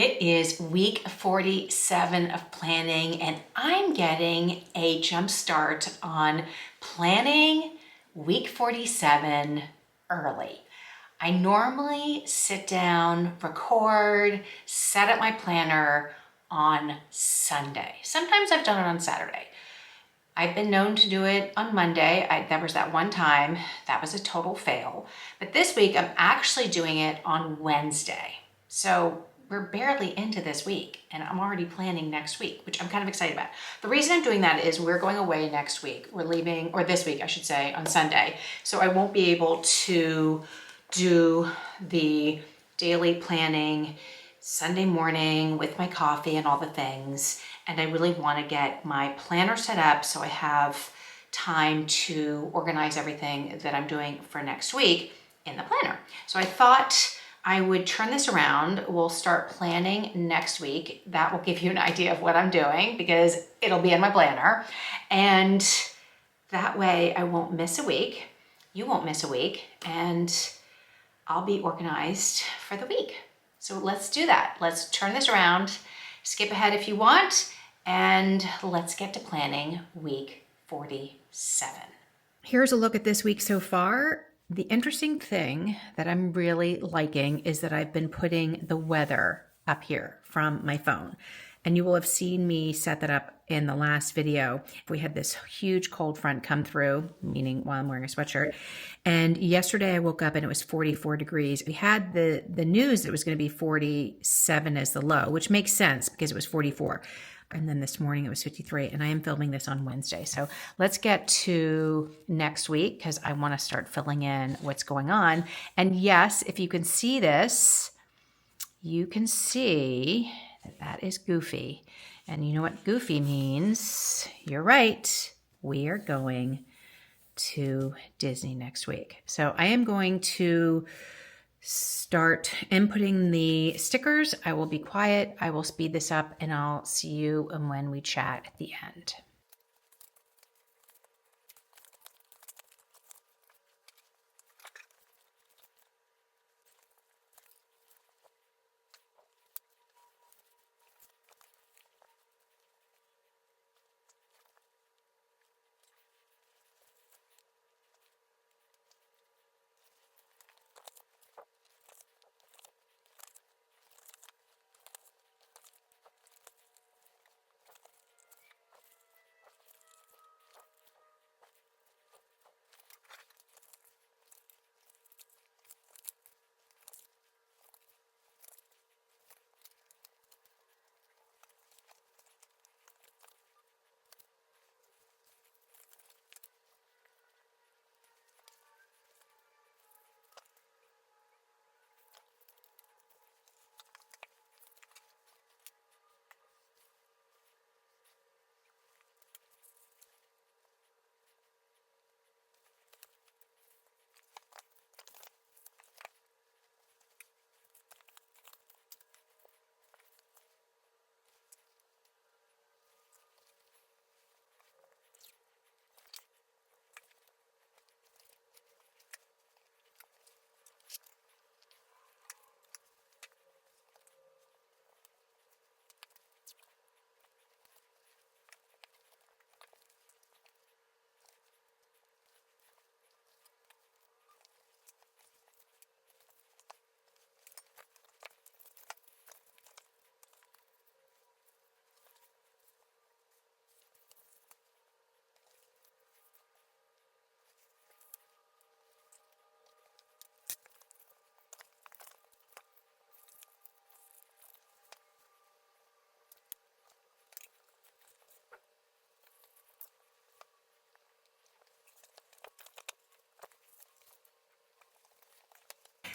It is week 47 of planning, and I'm getting a jump start on planning week 47 early. I normally sit down, record, set up my planner on Sunday. Sometimes I've done it on Saturday. I've been known to do it on Monday. There was that one time, that was a total fail. But this week I'm actually doing it on Wednesday. So we're barely into this week and I'm already planning next week, which I'm kind of excited about. The reason I'm doing that is we're going away next week. We're leaving, or this week I should say, on Sunday. So I won't be able to do the daily planning Sunday morning with my coffee and all the things. And I really want to get my planner set up so I have time to organize everything that I'm doing for next week in the planner. So I thought I would turn this around. We'll start planning next week. That will give you an idea of what I'm doing because it'll be in my planner. And that way I won't miss a week. You won't miss a week. And I'll be organized for the week. So let's do that. Let's turn this around. Skip ahead if you want. And let's get to planning week 47. Here's a look at this week so far. The interesting thing that I'm really liking is that I've been putting the weather up here from my phone. And you will have seen me set that up in the last video. We had this huge cold front come through, meaning while I'm wearing a sweatshirt. And yesterday I woke up and it was 44 degrees. We had the news that it was going to be 47 as the low, which makes sense because it was 44. And then this morning it was 53, and I am filming this on Wednesday. So let's get to next week because I want to start filling in what's going on. And yes, if you can see this, you can see that that is Goofy. And you know what Goofy means? You're right. We are going to Disney next week. So I am going to start inputting the stickers. I will be quiet. I will speed this up and I'll see you when we chat at the end.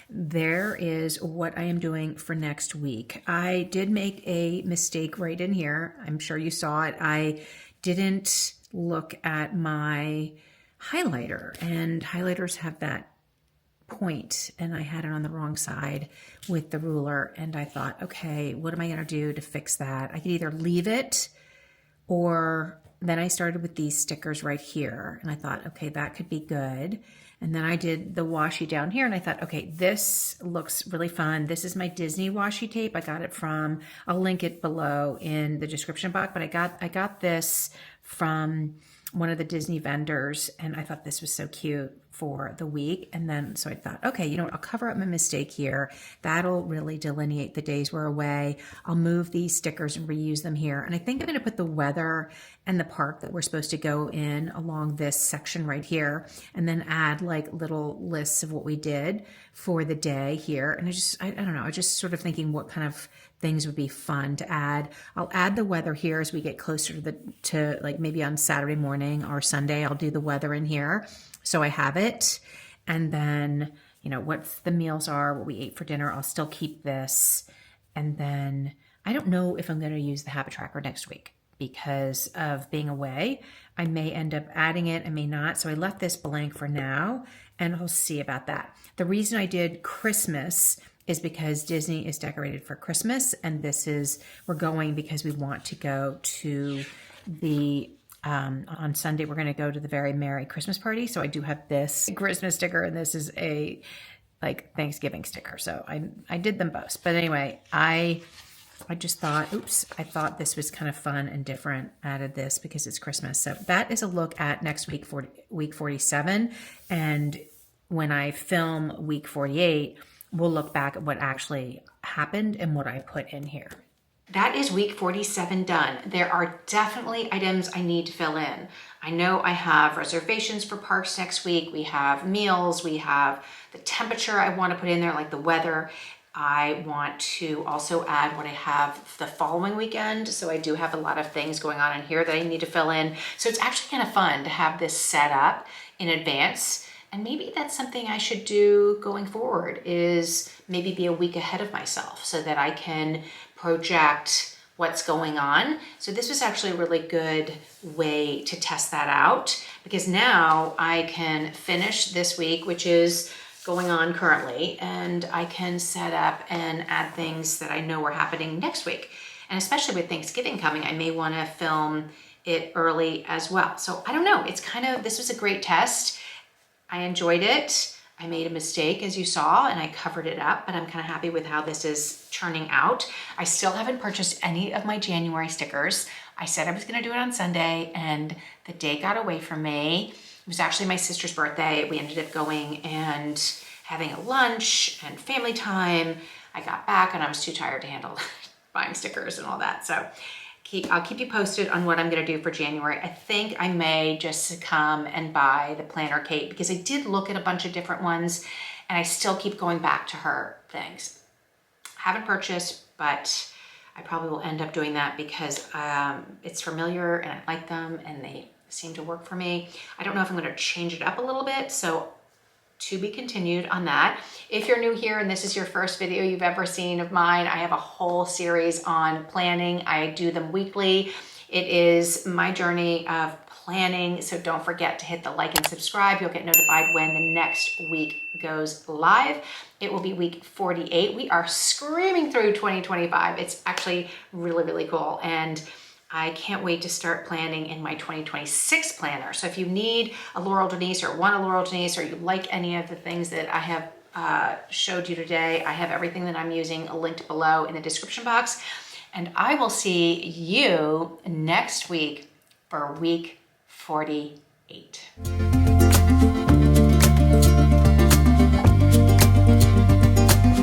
There is what I am doing for next week. I did make a mistake right in here. I'm sure you saw it. I didn't look at my highlighter, and highlighters have that point, and I had it on the wrong side with the ruler, and I thought, okay, what am I going to do to fix that? I could either leave it, or then I started with these stickers right here, and I thought, okay, that could be good. And then I did the washi down here and I thought, okay, this looks really fun. This is my Disney washi tape. I got it from, I'll link it below in the description box, but I got this from one of the Disney vendors and I thought this was so cute for the week. And then, so I thought, okay, you know what, I'll cover up my mistake here. That'll really delineate the days we're away. I'll move these stickers and reuse them here. And I think I'm gonna put the weather and the park that we're supposed to go in along this section right here, and then add like little lists of what we did for the day here. And I don't know, I just sort of thinking what kind of things would be fun to add. I'll add the weather here as we get closer to like maybe on Saturday morning or Sunday, I'll do the weather in here. So I have it. And then, you know, what the meals are, what we ate for dinner, I'll still keep this. And then I don't know if I'm going to use the habit tracker next week because of being away. I may end up adding it, I may not. So I left this blank for now and I'll see about that. The reason I did Christmas is because Disney is decorated for Christmas, and we're going because we want to go to the, on Sunday, we're going to go to the Very Merry Christmas Party. So I do have this Christmas sticker, and this is a like Thanksgiving sticker. So I did them both. But anyway, I just thought, I thought this was kind of fun and different. Added this because it's Christmas. So that is a look at next week, week 47. And when I film week 48, we'll look back at what actually happened and what I put in here. That is week 47 done. There are definitely items I need to fill in. I know I have reservations for parks next week. We have meals. We have the temperature I want to put in there, like the weather. I want to also add what I have the following weekend. So I do have a lot of things going on in here that I need to fill in. So it's actually kind of fun to have this set up in advance. And maybe that's something I should do going forward, is maybe be a week ahead of myself so that I can project what's going on. So this was actually a really good way to test that out, because now I can finish this week, which is going on currently, and I can set up and add things that I know are happening next week. And especially with Thanksgiving coming, I may want to film it early as well. So I don't know, this was a great test. I enjoyed it. I made a mistake, as you saw, and I covered it up, but I'm kind of happy with how this is turning out. I still haven't purchased any of my January stickers. I said I was going to do it on Sunday, and the day got away from me. It was actually my sister's birthday. We ended up going and having a lunch and family time. I got back and I was too tired to handle buying stickers and all that. So I'll keep you posted on what I'm going to do for January. I think I may just come and buy the planner Kate, because I did look at a bunch of different ones and I still keep going back to her things. I haven't purchased, but I probably will end up doing that because it's familiar and I like them and they seem to work for me. I don't know if I'm going to change it up a little bit, so to be continued on that. If you're new here and this is your first video you've ever seen of mine, I have a whole series on planning. I do them weekly. It is my journey of planning, so don't forget to hit the like and subscribe. You'll get notified when the next week goes live. It will be week 48. We are screaming through 2025. It's actually really, really cool. And I can't wait to start planning in my 2026 planner. So if you need a Laurel Denise or want a Laurel Denise, or you like any of the things that I have showed you today, I have everything that I'm using linked below in the description box. And I will see you next week for week 48.